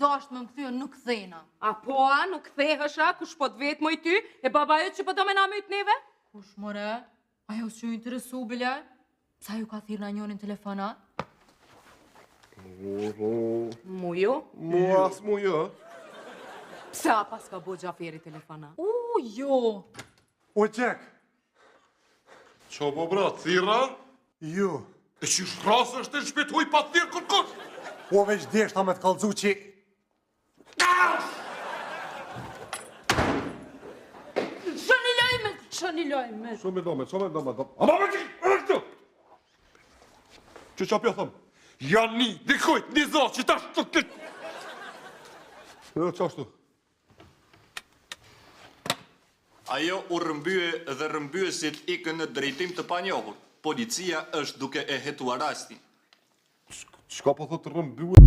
Dasht më kthye nuk kthena. A po, a, nuk kthehesha, kush po të vetë moj ty, e baba jo që po do me na myt neve? Kush more? Ajo s'ju interesu bile? Sa ju ka thirë na njonin telefonat? Mujo? Mua as mu jo. Pse a pas ka bo Gjaferi telefona? Jo. O Gjek, Qa po bra, thira? ju, E që shkrasë është të shpetuj pa thirë kërkush? o veç deshta me të kallëzu që... Shani lojme. Shumë me dome. Ama me që, edhe këtu! Që qa pja thëmë? Janë një, dikujt, një zotë që tash të këtë... Edhe qa shtu? Ajo u rrëmbye dhe rrëmbyesit ikën në drejtim të panjohur. Policia është duke e hetuar rastin. Qka po thotë rrëmbue?